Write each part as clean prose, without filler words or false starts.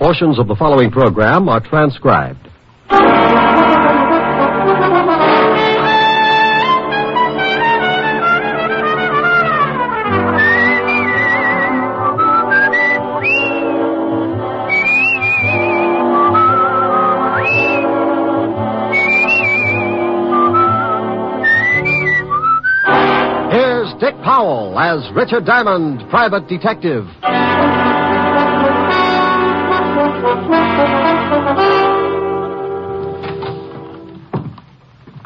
Portions of the following program are transcribed. Here's Dick Powell as Richard Diamond, private detective.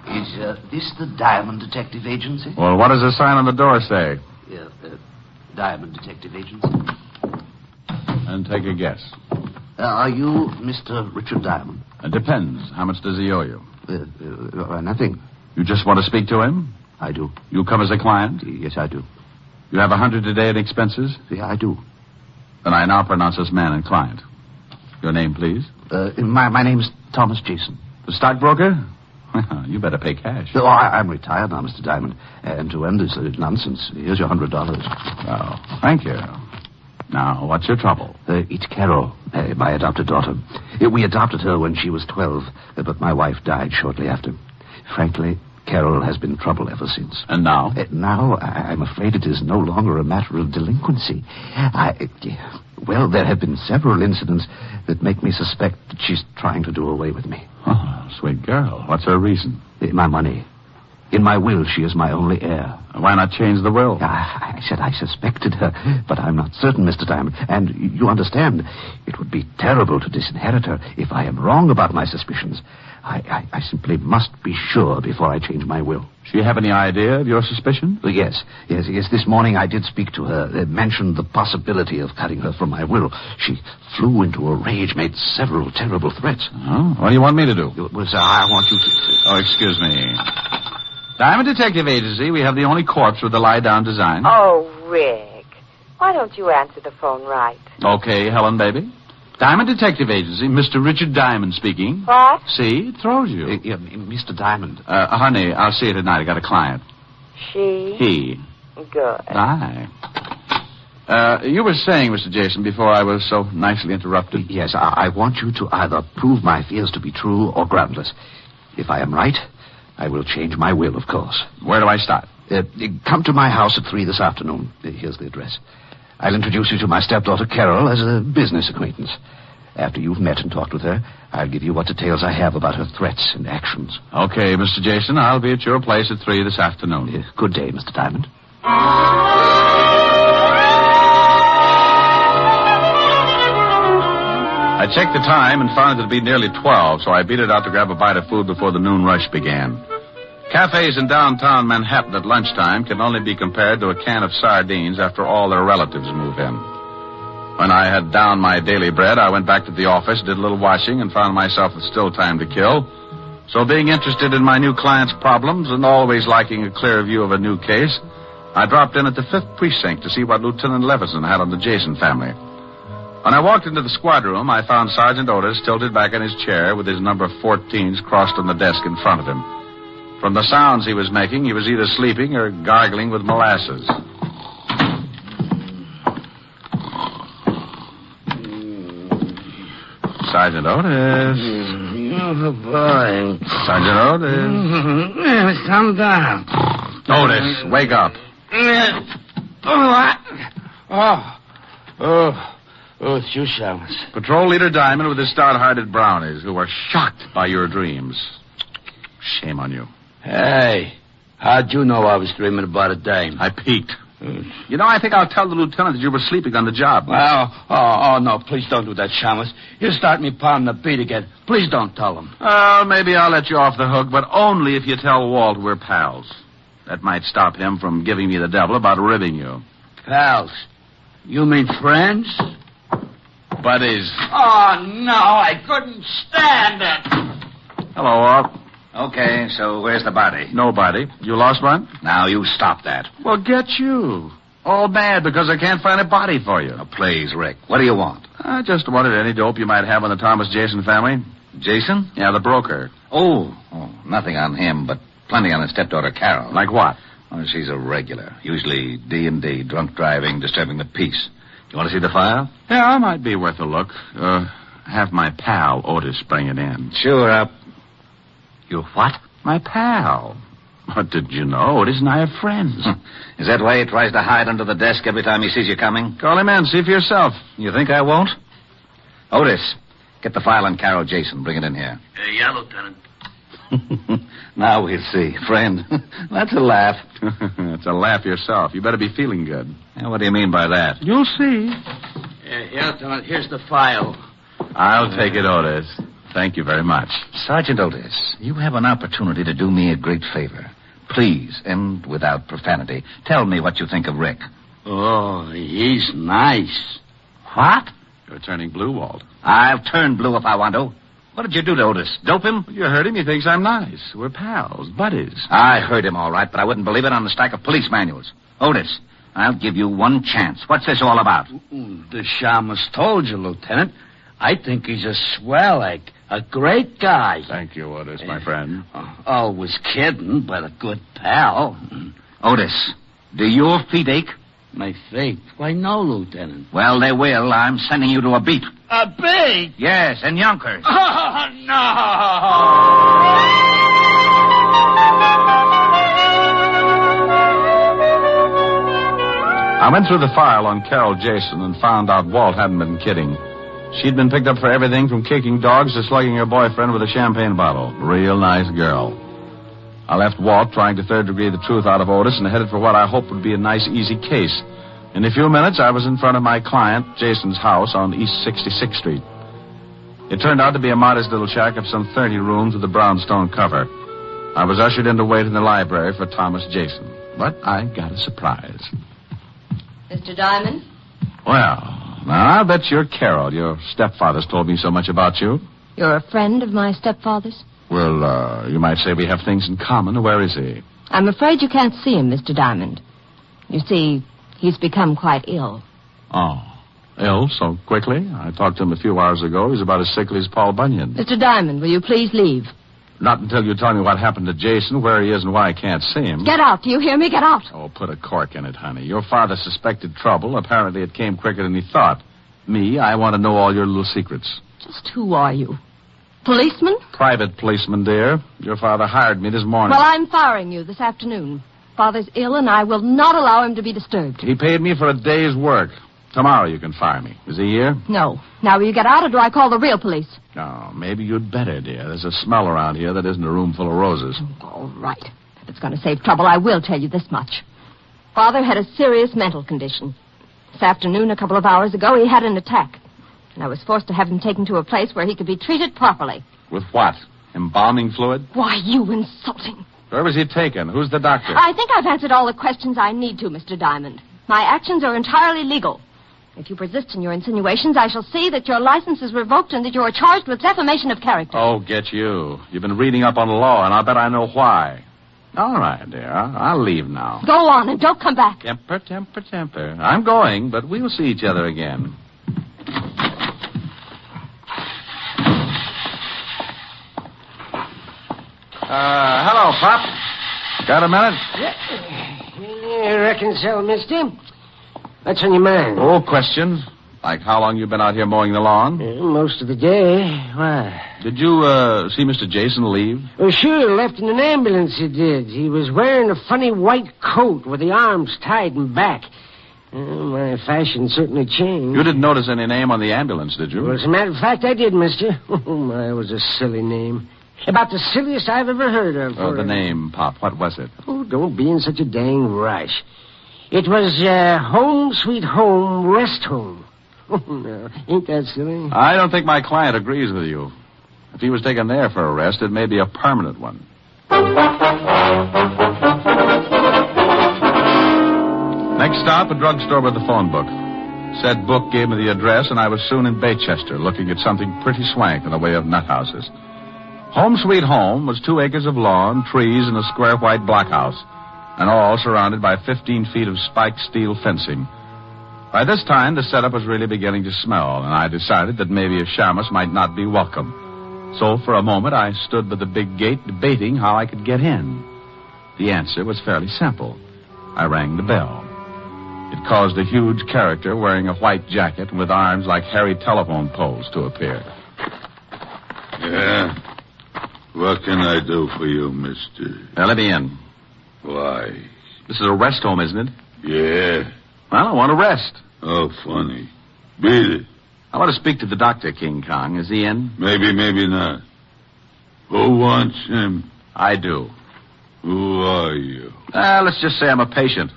Is this the Diamond Detective Agency? Well, what does the sign on the door say? Diamond Detective Agency. And take a guess. Are you Mr. Richard Diamond? It depends. How much does he owe you? Nothing. You just want to speak to him? I do. You come as a client? Yes, I do. You have $100 a day in expenses? Yeah, I do. Then I now pronounce us man and client. Your name, please? My name's Thomas Jason. The stockbroker? You better pay cash. Oh, I'm retired now, Mr. Diamond. And to end this nonsense, here's your $100. Oh, thank you. Now, what's your trouble? It's Carol, my adopted daughter. We adopted her when she was 12, but my wife died shortly after. Frankly, Carol has been trouble ever since. And now? Now, I'm afraid it is no longer a matter of delinquency. Well, there have been several incidents that make me suspect that she's trying to do away with me. Oh, sweet girl. What's her reason? My money. In my will, she is my only heir. Why not change the will? I said I suspected her, but I'm not certain, Mr. Diamond. And you understand, it would be terrible to disinherit her if I am wrong about my suspicions. I simply must be sure before I change my will. She have any idea of your suspicion? Yes. This morning I did speak to her. Mentioned the possibility of cutting her from my will. She flew into a rage, made several terrible threats. Oh, what do you want me to do? I want you to... Oh, excuse me. Diamond Detective Agency, we have the only corpse with the lie-down design. Oh, Rick. Why don't you answer the phone right? Okay, Helen, baby. Diamond Detective Agency, Mr. Richard Diamond speaking. What? See, it throws you. Mr. Diamond. Honey, I'll see you tonight. I got a client. She? He. Good. Aye. You were saying, Mr. Jason, before I was so nicely interrupted. Yes, I want you to either prove my fears to be true or groundless. If I am right, I will change my will, of course. Where do I start? Come to my house at 3 this afternoon. Here's the address. I'll introduce you to my stepdaughter, Carol, as a business acquaintance. After you've met and talked with her, I'll give you what details I have about her threats and actions. Okay, Mr. Jason, I'll be at your place at 3 this afternoon. Good day, Mr. Diamond. I checked the time and found it to be nearly 12, so I beat it out to grab a bite of food before the noon rush began. Cafes in downtown Manhattan at lunchtime can only be compared to a can of sardines after all their relatives move in. When I had downed my daily bread, I went back to the office, did a little washing, and found myself with still time to kill. So being interested in my new client's problems and always liking a clear view of a new case, I dropped in at the 5th Precinct to see what Lieutenant Levison had on the Jason family. When I walked into the squad room, I found Sergeant Otis tilted back in his chair with his number 14s crossed on the desk in front of him. From the sounds he was making, he was either sleeping or gargling with molasses. Sergeant Otis. Oh, boy. Sergeant Otis. Come down. Otis, wake up. What? Oh, it's you, Chalmers. Patrol Leader Diamond with his stout-hearted brownies who were shocked by your dreams. Shame on you. Hey, how'd you know I was dreaming about a dame? I peeked. You know, I think I'll tell the lieutenant that you were sleeping on the job. Well, no, please don't do that, Chalmers. You'll start me pounding the beat again. Please don't tell him. Maybe I'll let you off the hook, but only if you tell Walt we're pals. That might stop him from giving me the devil about ribbing you. Pals? You mean friends? Buddies. Oh, no, I couldn't stand it. Hello, Walt. Okay, so where's the body? Nobody. You lost one? Now, you stop that. Well, get you. All mad because I can't find a body for you. Now, please, Rick, what do you want? I just wanted any dope you might have on the Thomas Jason family. Jason? Yeah, the broker. Oh, nothing on him, but plenty on his stepdaughter, Carol. Like what? Oh, she's a regular. Usually D&D, drunk driving, disturbing the peace. You want to see the file? Yeah, I might be worth a look. have my pal, Otis, bring it in. Sure. Your what? My pal. What did you know? Otis and I are friends. Is that why he tries to hide under the desk every time he sees you coming? Call him in. See for yourself. You think I won't? Otis, get the file on Carol Jason. Bring it in here. Yeah, Lieutenant. Now we'll see. Friend, that's a laugh. It's a laugh yourself. You better be feeling good. What do you mean by that? You'll see. Yeah, Lieutenant, here's the file. I'll take it, Otis. Thank you very much. Sergeant Otis, you have an opportunity to do me a great favor. Please, and without profanity, tell me what you think of Rick. Oh, he's nice. What? You're turning blue, Walt. I'll turn blue if I want to. What did you do to Otis? Dope him? You heard him. He thinks I'm nice. We're pals, buddies. I heard him all right, but I wouldn't believe it on the stack of police manuals. Otis, I'll give you one chance. What's this all about? The shamus told you, Lieutenant. I think he's a swell egg. A great guy. Thank you, Otis, my friend. Always kidding, but a good pal. Otis, do your feet ache? My feet? Why, no, Lieutenant. Well, they will. I'm sending you to a beat. A beat? Yes, in Yonkers. Oh, no! I went through the file on Carol Jason and found out Walt hadn't been kidding. She'd been picked up for everything from kicking dogs to slugging her boyfriend with a champagne bottle. Real nice girl. I left Walt trying to third-degree the truth out of Otis and headed for what I hoped would be a nice, easy case. In a few minutes, I was in front of my client, Jason's house on East 66th Street. It turned out to be a modest little shack of some 30 rooms with a brownstone cover. I was ushered in to wait in the library for Thomas Jason. But I got a surprise. Mr. Diamond? Well, now I bet you're Carol. Your stepfather's told me so much about you. You're a friend of my stepfather's? Well, you might say we have things in common. Where is he? I'm afraid you can't see him, Mr. Diamond. You see, he's become quite ill. Oh, ill so quickly? I talked to him a few hours ago. He's about as sickly as Paul Bunyan. Mr. Diamond, will you please leave? Not until you tell me what happened to Jason, where he is, and why I can't see him. Get out. Do you hear me? Get out. Oh, put a cork in it, honey. Your father suspected trouble. Apparently it came quicker than he thought. Me, I want to know all your little secrets. Just who are you? Policeman? Private policeman, dear. Your father hired me this morning. Well, I'm firing you this afternoon. Father's ill, and I will not allow him to be disturbed. He paid me for a day's work. Tomorrow you can fire me. Is he here? No. Now will you get out, or do I call the real police? Oh, maybe you'd better, dear. There's a smell around here that isn't a room full of roses. All right. If it's going to save trouble, I will tell you this much. Father had a serious mental condition. This afternoon, a couple of hours ago, he had an attack. And I was forced to have him taken to a place where he could be treated properly. With what? Embalming fluid? Why, you insulting. Where was he taken? Who's the doctor? I think I've answered all the questions I need to, Mr. Diamond. My actions are entirely legal. If you persist in your insinuations, I shall see that your license is revoked and that you are charged with defamation of character. Oh, get you. You've been reading up on the law, and I'll bet I know why. All right, dear. I'll leave now. Go on and don't come back. Temper, temper, temper. I'm going, but we'll see each other again. Hello, Pop. Got a minute? Yeah, I reckon so, mister. What's on your mind? Oh, questions. Like how long you been out here mowing the lawn? Most of the day. Why? Did you, see Mr. Jason leave? Oh, sure. Left in an ambulance, he did. He was wearing a funny white coat with the arms tied in back. My fashion certainly changed. You didn't notice any name on the ambulance, did you? Well, as a matter of fact, I did, mister. Oh, my, it was a silly name. About the silliest I've ever heard of. Oh, the name, Pop. What was it? Oh, don't be in such a dang rush. It was, Home Sweet Home Rest Home. Oh, no. Ain't that silly? I don't think my client agrees with you. If he was taken there for arrest, it may be a permanent one. Next stop, a drugstore with a phone book. Said book gave me the address, and I was soon in Baychester, looking at something pretty swank in the way of nut houses. Home Sweet Home was 2 acres of lawn, trees, and a square white blockhouse, and all surrounded by 15 feet of spiked steel fencing. By this time, the setup was really beginning to smell, and I decided that maybe a shamus might not be welcome. So for a moment, I stood by the big gate debating how I could get in. The answer was fairly simple. I rang the bell. It caused a huge character wearing a white jacket and with arms like hairy telephone poles to appear. Yeah? What can I do for you, mister? Now, let me in. Why? This is a rest home, isn't it? Yeah. Well, I want to rest. Oh, funny. Beat it. I want to speak to the doctor, King Kong. Is he in? Maybe, maybe not. Who wants him? I do. Who are you? Let's just say I'm a patient.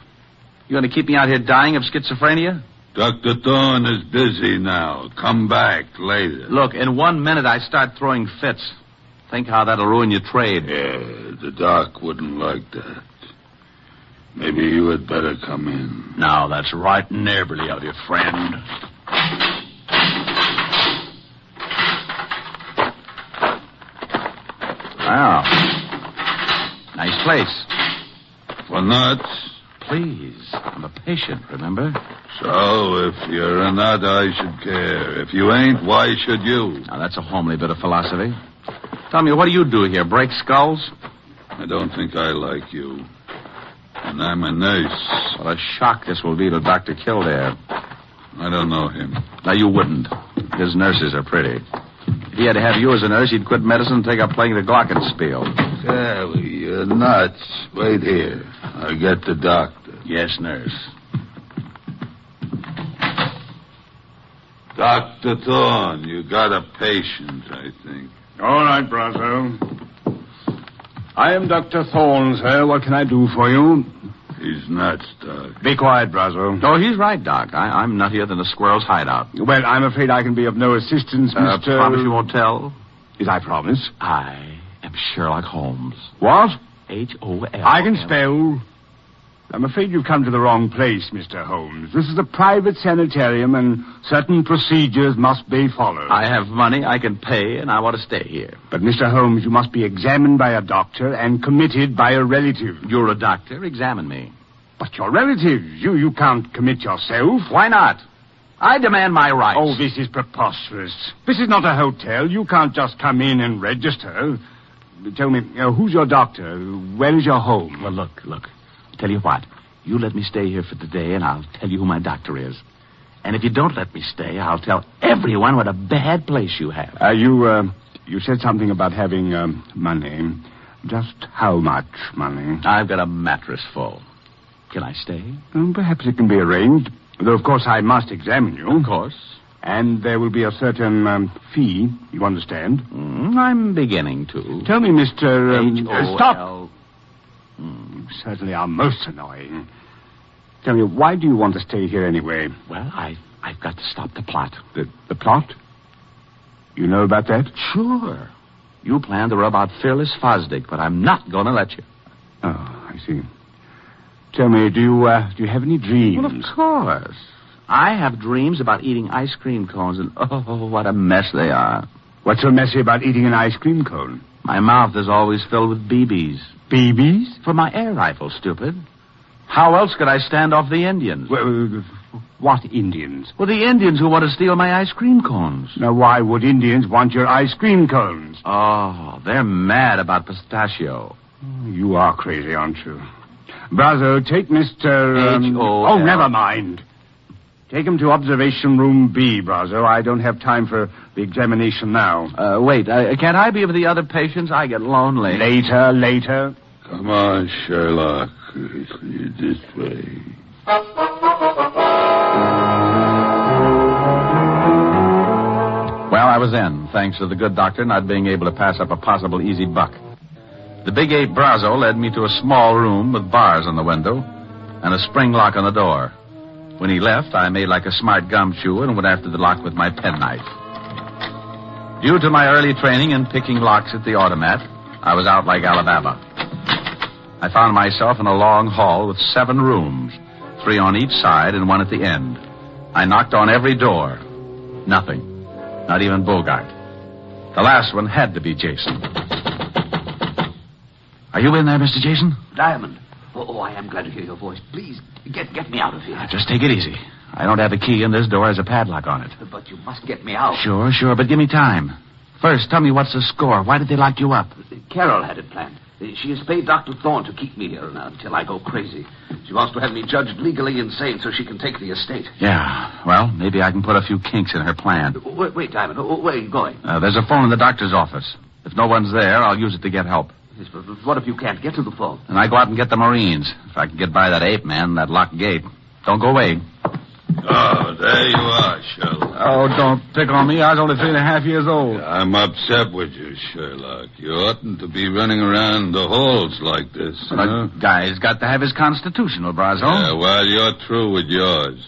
You going to keep me out here dying of schizophrenia? Dr. Thorne is busy now. Come back later. Look, in 1 minute I start throwing fits. Think how that'll ruin your trade. Yeah, the doc wouldn't like that. Maybe you had better come in. Now, that's right neighborly of you, friend. Wow. Nice place. For nuts? Please, I'm a patient, remember? So, if you're a nut, I should care. If you ain't, why should you? Now, that's a homely bit of philosophy. Tell me, what do you do here? Break skulls? I don't think I like you. And I'm a nurse. What a shock this will be to Dr. Kildare. I don't know him. Now, you wouldn't. His nurses are pretty. If he had to have you as a nurse, he'd quit medicine and take up playing the glockenspiel. Sally, you're nuts. Wait here. I'll get the doctor. Yes, nurse. Dr. Thorne, you got a patient, I think. All right, Brazo. I am Dr. Thorne, sir. What can I do for you? He's nuts, Doc. Be quiet, Brazo. Oh, he's right, Doc. I'm nuttier than a squirrel's hideout. Well, I'm afraid I can be of no assistance, Mr. Promise you won't tell? Yes, I promise. I am Sherlock Holmes. What? H-O-L. I can spell. I'm afraid you've come to the wrong place, Mr. Holmes. This is a private sanitarium, and certain procedures must be followed. I have money, I can pay, and I want to stay here. But, Mr. Holmes, you must be examined by a doctor and committed by a relative. You're a doctor. Examine me. But your relatives. You can't commit yourself. Why not? I demand my rights. Oh, this is preposterous. This is not a hotel. You can't just come in and register. Tell me, who's your doctor? Where is your home? Well, look. Tell you what. You let me stay here for the day, and I'll tell you who my doctor is. And if you don't let me stay, I'll tell everyone what a bad place you have. You said something about having money. Just how much money? I've got a mattress full. Can I stay? Perhaps it can be arranged. Though, of course, I must examine you. Of course. And there will be a certain fee, you understand? I'm beginning to. Tell me, Mr. H-O-L. Stop! You certainly are most annoying. Tell me, why do you want to stay here anyway? Well, I've got to stop the plot. The plot? You know about that? Sure. You plan to rub out Fearless Fosdick, but I'm not going to let you. Oh, I see. Tell me, do you have any dreams? Well, of course. I have dreams about eating ice cream cones, and oh, what a mess they are. What's so messy about eating an ice cream cone? My mouth is always filled with BBs. BBs? For my air rifle, stupid. How else could I stand off the Indians? Well, what Indians? Well, the Indians who want to steal my ice cream cones. Now, why would Indians want your ice cream cones? Oh, they're mad about pistachio. You are crazy, aren't you? Brazo, take Mr. H-O-L. Oh, never mind. Take him to observation room B, Brazo. I don't have time for the examination now. Wait, can't I be with the other patients? I get lonely. Later. Come on, Sherlock. This way. Well, I was in, thanks to the good doctor not being able to pass up a possible easy buck. The big ape Brazo led me to a small room with bars on the window and a spring lock on the door. When he left, I made like a smart gumshoe and went after the lock with my penknife. Due to my early training in picking locks at the automat, I was out like Alabama. I found myself in a long hall with 7 rooms, 3 on each side and 1 at the end. I knocked on every door. Nothing. Not even Bogart. The last one had to be Jason. Are you in there, Mr. Jason? Diamond. Oh, I am glad to hear your voice. Please, get me out of here. Just take it easy. I don't have a key, and this door has a padlock on it. But you must get me out. Sure, but give me time. First, tell me what's the score. Why did they lock you up? Carol had it planned. She has paid Dr. Thorne to keep me here until I go crazy. She wants to have me judged legally insane so she can take the estate. Yeah, well, maybe I can put a few kinks in her plan. Wait, Diamond. Where are you going? There's a phone in the doctor's office. If no one's there, I'll use it to get help. Yes, but what if you can't get to the phone? And I go out and get the Marines. If I can get by that ape man, that locked gate. Don't go away. Oh, there you are, Sherlock. Oh, don't pick on me. I was only 3.5 years old. I'm upset with you, Sherlock. You oughtn't to be running around the halls like this. A guy's got to have his constitutional, Brazo. Yeah, well, you're through with yours.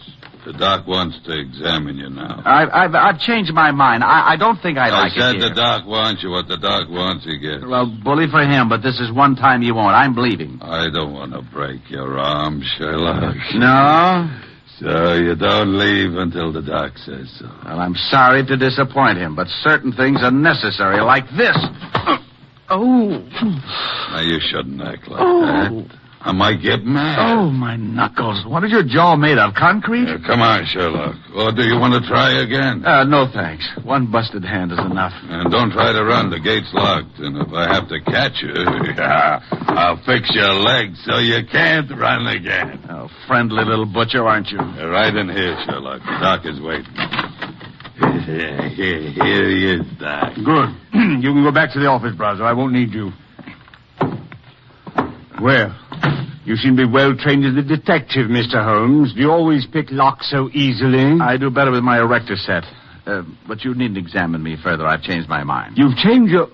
The doc wants to examine you now. I've changed my mind. I don't think I like it I said here. the doc wants you. What the doc wants, he gets. Well, bully for him, but this is one time you won't. I'm leaving. I don't want to break your arm, Sherlock. No? So you don't leave until the doc says so. Well, I'm sorry to disappoint him, but certain things are necessary, like this. Oh. Now, you shouldn't act like that. I might get mad. Oh, my knuckles. What is your jaw made of? Concrete? Come on, Sherlock. Or do you want to try again? No, thanks. One busted hand is enough. And don't try to run. The gate's locked. And if I have to catch you, I'll fix your legs so you can't run again. Oh, friendly little butcher, aren't you? Right in here, Sherlock. The doc is waiting. Here he is, Doc. Good. You can go back to the office, Brazo. I won't need you. Well, you seem to be well trained as a detective, Mr. Holmes. Do you always pick locks so easily? I do better with my erector set. But you needn't examine me further. I've changed my mind. You've changed your...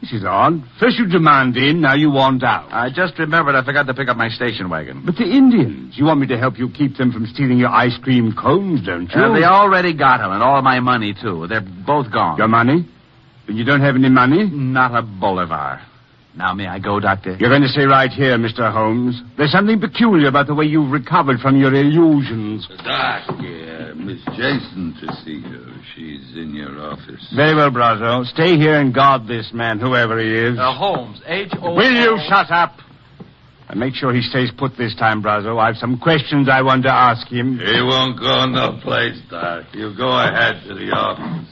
This is odd. First you demand in, now you want out. I just remembered I forgot to pick up my station wagon. But the Indians, you want me to help you keep them from stealing your ice cream cones, don't you? They already got them, and all my money, too. They're both gone. Your money? And you don't have any money? Not a bolivar. Now, may I go, Doctor? You're going to stay right here, Mr. Holmes. There's something peculiar about the way you've recovered from your illusions. Doc, Miss Jason to see you. She's in your office. Very well, Brazo. Stay here and guard this man, whoever he is. Holmes, H-O... Will you shut up? And make sure he stays put this time, Brazo. I have some questions I want to ask him. He won't go no place, Doc. You go ahead to the office.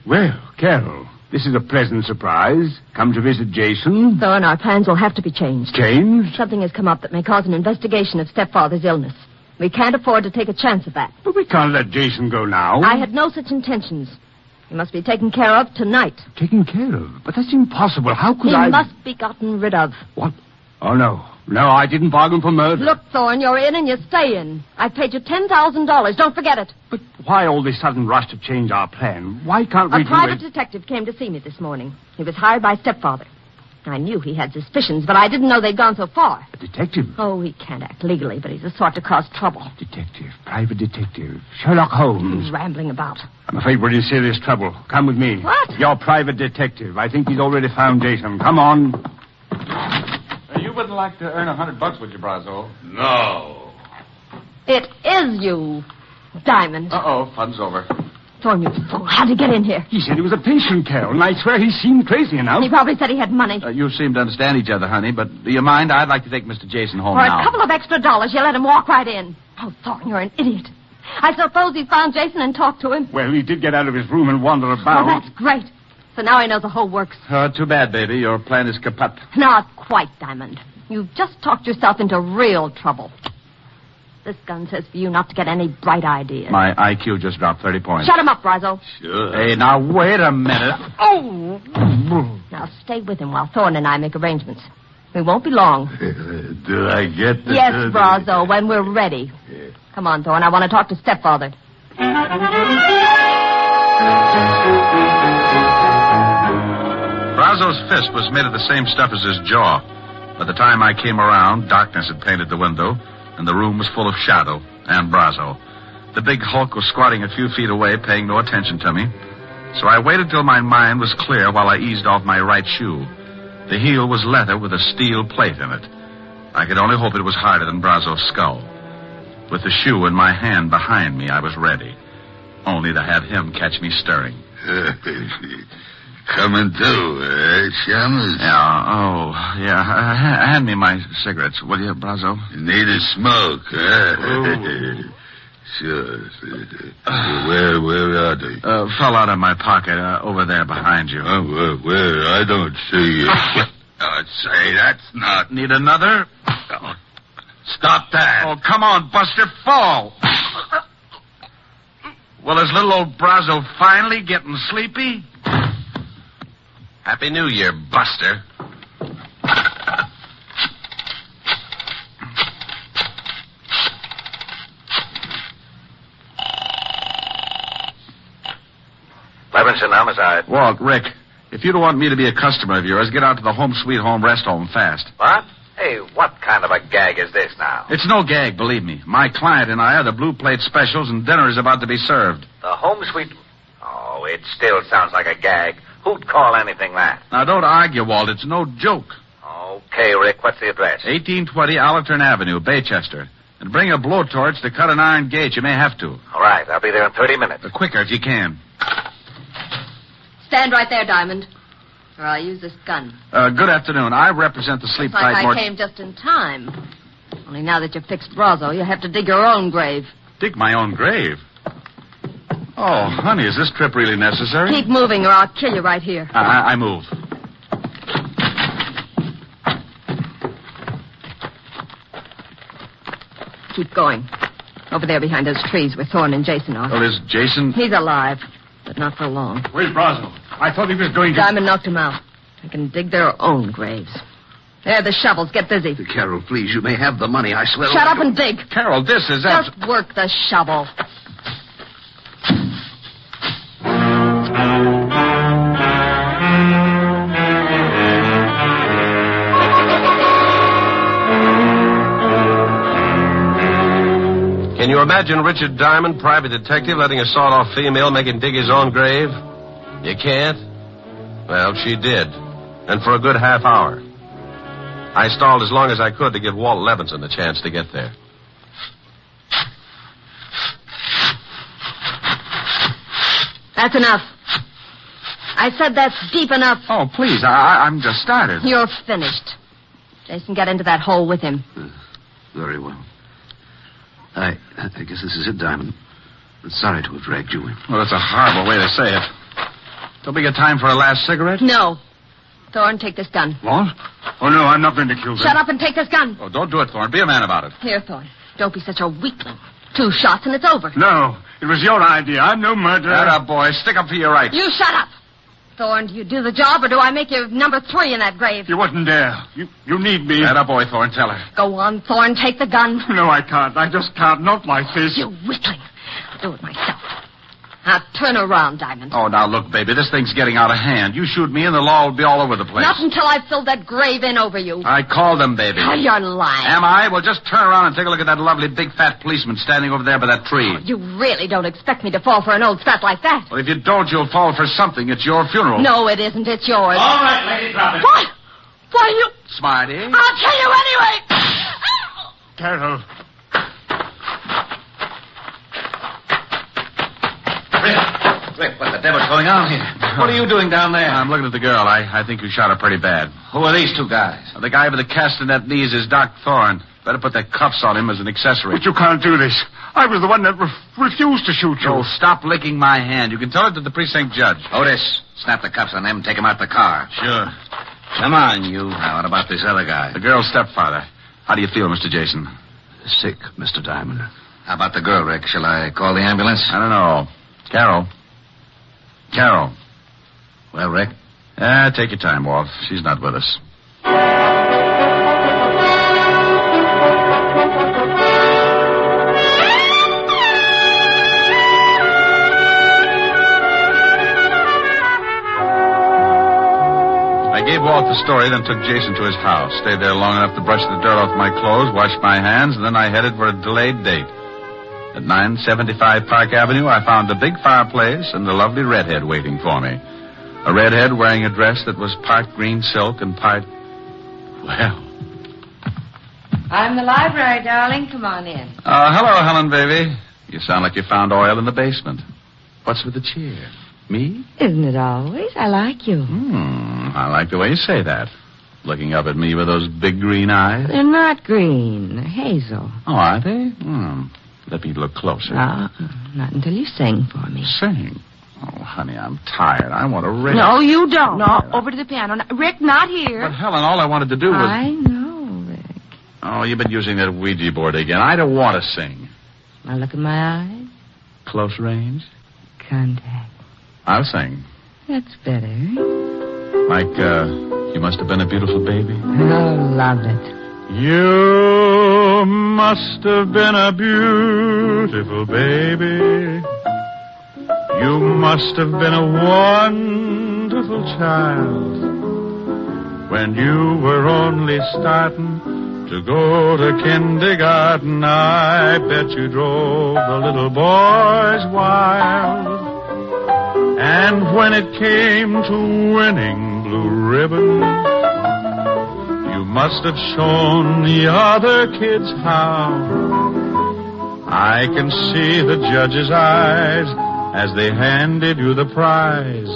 Well, Carol, this is a pleasant surprise. Come to visit Jason. Thorne, our plans will have to be changed. Changed? Something has come up that may cause an investigation of stepfather's illness. We can't afford to take a chance of that. But we can't let Jason go now. I had no such intentions. He must be taken care of tonight. Taken care of? But that's impossible. How could He must be gotten rid of. What? Oh, no. No, I didn't bargain for murder. Look, Thorne, you're in and you stay in. I've paid you $10,000. Don't forget it. But why all this sudden rush to change our plan? Why can't we A private detective came to see me this morning. He was hired by stepfather. I knew he had suspicions, but I didn't know they'd gone so far. A detective? Oh, he can't act legally, but he's the sort to cause trouble. Detective, private detective, Sherlock Holmes. He's rambling about. I'm afraid we're in serious trouble. Come with me. What? Your private detective. I think he's already found Jason. Come on. You wouldn't like to earn $100, would you, Brazo? No. It is you, Diamond. Uh-oh, fun's over. Thorne, you fool. How'd you get in here? He said he was a patient, Carol, and I swear he seemed crazy enough. He probably said he had money. You seem to understand each other, honey, but do you mind? I'd like to take Mr. Jason home For now. a couple of extra dollars, you let him walk right in. Oh, Thorne, you're an idiot. I suppose he found Jason and talked to him. Well, he did get out of his room and wander about. Oh, that's great. So now he knows the whole works. Too bad, baby. Your plan is kaput. Not quite, Diamond. You've just talked yourself into real trouble. This gun says for you not to get any bright ideas. My IQ just dropped 30 points. Shut him up, Brazo. Sure. Hey, now, wait a minute. Oh! Now, stay with him while Thorne and I make arrangements. We won't be long. Do I get the... Yes, Brazo, when we're ready. Come on, Thorne. I want to talk to stepfather. Brazo's fist was made of the same stuff as his jaw. By the time I came around, darkness had painted the window, and the room was full of shadow and Brazo. The big hulk was squatting a few feet away, paying no attention to me. So I waited till my mind was clear while I eased off my right shoe. The heel was leather with a steel plate in it. I could only hope it was harder than Brazo's skull. With the shoe in my hand behind me, I was ready. Only to have him catch me stirring. Coming to, Shamus? Yeah. Hand me my cigarettes, will you, Brazo? You need a smoke, huh? Sure. Where are they? Fell out of my pocket over there behind you. Where? I don't see it. Say, that's not... Need another? Stop that. Oh, come on, Buster, fall. Well, is little old Brazo finally getting sleepy? Happy New Year, Buster. Levinson, homicide. Walt, Rick, if you don't want me to be a customer of yours, get out to the Home Sweet Home Rest Home fast. What? Hey, what kind of a gag is this now? It's no gag, believe me. My client and I are the blue plate specials, and dinner is about to be served. The Home Sweet... Oh, it still sounds like a gag. Who'd call anything that? Now, don't argue, Walt. It's no joke. Okay, Rick, what's the address? 1820 Allerton Avenue, Baychester. And bring a blowtorch to cut an iron gate. You may have to. All right, I'll be there in 30 minutes. Quicker if you can. Stand right there, Diamond, or I'll use this gun. Good afternoon. I represent the Sleep Looks like Tight... I came just in time. Only now that you've fixed Brazo, you have to dig your own grave. Dig my own grave? Oh, honey, is this trip really necessary? Keep moving, or I'll kill you right here. I move. Keep going. Over there behind those trees where Thorne and Jason are. Oh, is Jason... He's alive, but not for long. Where's Brazo? I thought he was going to... Diamond knocked him out. They can dig their own graves. There, the shovels. Get busy. Carol, please, you may have the money, I swear. Shut up and dig. Carol, this is... Just work the shovel. Can you imagine Richard Diamond, private detective, letting a sawed-off female make him dig his own grave? You can't? Well, she did. And for a good half hour. I stalled as long as I could to give Walt Levinson a chance to get there. That's enough. I said that's deep enough. Oh, please, I'm just started. You're finished. Jason, get into that hole with him. Very well. I guess this is it, Diamond. I'm sorry to have dragged you in. Well, that's a horrible way to say it. Don't we get time for a last cigarette? No. Thorne, take this gun. What? Oh, no, I'm not going to kill them. Shut up and take this gun. Oh, don't do it, Thorne. Be a man about it. Here, Thorne. Don't be such a weakling. 2 shots and it's over. No, it was your idea. I'm no murderer. Shut up, boy. Stick up for your rights. You shut up. Thorne, do you do the job or do I make you number 3 in that grave? You wouldn't dare. You need me. Shut up, boy, Thorne. Tell her. Go on, Thorne. Take the gun. No, I can't. I just can't. Not like this. You weakling. I'll do it myself. Now, turn around, Diamond. Oh, now, look, baby, this thing's getting out of hand. You shoot me and the law will be all over the place. Not until I've filled that grave in over you. I called them, baby. Oh, you're lying. Am I? Well, just turn around and take a look at that lovely big fat policeman standing over there by that tree. Oh, you really don't expect me to fall for an old spat like that. Well, if you don't, you'll fall for something. It's your funeral. No, it isn't. It's yours. All right, lady, drop it. What? Why, you... Smarty. I'll kill you anyway. Carol. Rick, what the devil's going on here? What are you doing down there? I'm looking at the girl. I think you shot her pretty bad. Who are these 2 guys? The guy with the castanet knees is Doc Thorne. Better put the cuffs on him as an accessory. But you can't do this. I was the one that refused to shoot you. Oh, stop licking my hand. You can tell it to the precinct judge. Otis, snap the cuffs on them and take them out the car. Sure. Come on, you. Now, what about this other guy? The girl's stepfather. How do you feel, Mr. Jason? Sick, Mr. Diamond. How about the girl, Rick? Shall I call the ambulance? I don't know. Carol. Well, Rick? Take your time, Walt. She's not with us. I gave Walt the story, then took Jason to his house. Stayed there long enough to brush the dirt off my clothes, wash my hands, and then I headed for a delayed date. At 975 Park Avenue, I found a big fireplace and a lovely redhead waiting for me. A redhead wearing a dress that was part green silk and part... Well... I'm the library, darling. Come on in. Hello, Helen, baby. You sound like you found oil in the basement. What's with the cheer? Me? Isn't it always? I like you. I like the way you say that. Looking up at me with those big green eyes. They're not green. They're hazel. Oh, are they? Let me look closer. Not until you sing for me. Sing? Oh, honey, I'm tired. I want to rest. No, you don't. No, over to the piano. Now, Rick, not here. But, Helen, all I wanted to do was... I know, Rick. Oh, you've been using that Ouija board again. I don't want to sing. Now look at my eyes. Close range? Contact. I'll sing. That's better. Like, you must have been a beautiful baby. Oh, love it. You must have been a beautiful baby. You must have been a wonderful child. When you were only starting to go to kindergarten, I bet you drove the little boys wild. And when it came to winning blue ribbons, you must have shown the other kids how. I can see the judge's eyes as they handed you the prize.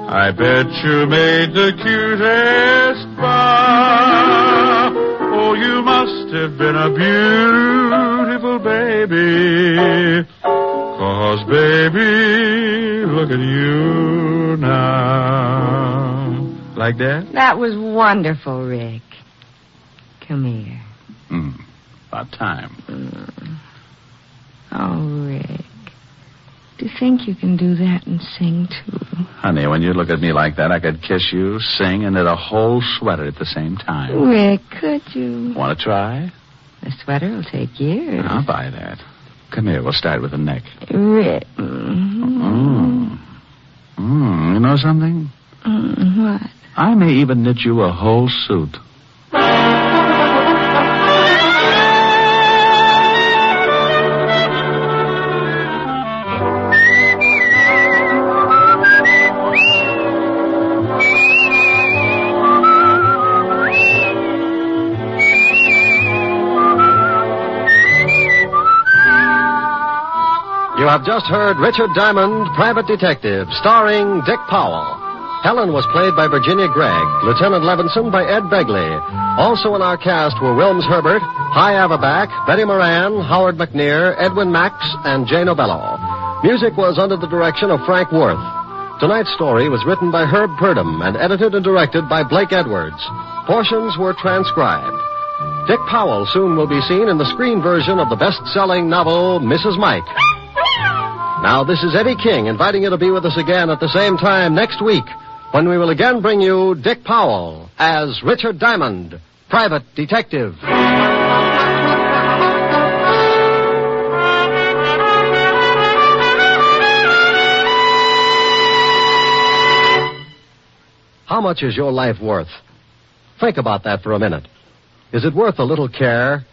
I bet you made the cutest bow. Oh, you must have been a beautiful baby. 'Cause, baby, look at you now. Like that? That was wonderful, Rick. Come here. About time. Oh, Rick. Do you think you can do that and sing, too? Honey, when you look at me like that, I could kiss you, sing, and knit a whole sweater at the same time. Rick, could you? Want to try? The sweater will take years. I'll buy that. Come here, we'll start with the neck. Rick. You know something? What? I may even knit you a whole suit. You have just heard Richard Diamond, Private Detective, starring Dick Powell. Helen was played by Virginia Gregg, Lieutenant Levinson by Ed Begley. Also in our cast were Wilms Herbert, Hy Averback, Betty Moran, Howard McNear, Edwin Max, and Jay Novello. Music was under the direction of Frank Worth. Tonight's story was written by Herb Purdom and edited and directed by Blake Edwards. Portions were transcribed. Dick Powell soon will be seen in the screen version of the best-selling novel, Mrs. Mike. Now, this is Eddie King inviting you to be with us again at the same time next week when we will again bring you Dick Powell as Richard Diamond, Private Detective. How much is your life worth? Think about that for a minute. Is it worth a little care?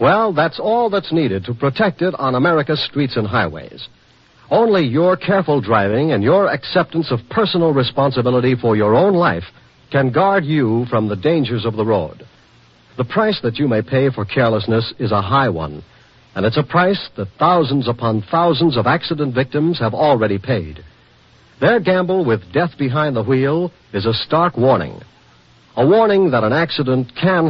Well, that's all that's needed to protect it on America's streets and highways. Only your careful driving and your acceptance of personal responsibility for your own life can guard you from the dangers of the road. The price that you may pay for carelessness is a high one, and it's a price that thousands upon thousands of accident victims have already paid. Their gamble with death behind the wheel is a stark warning. A warning that an accident can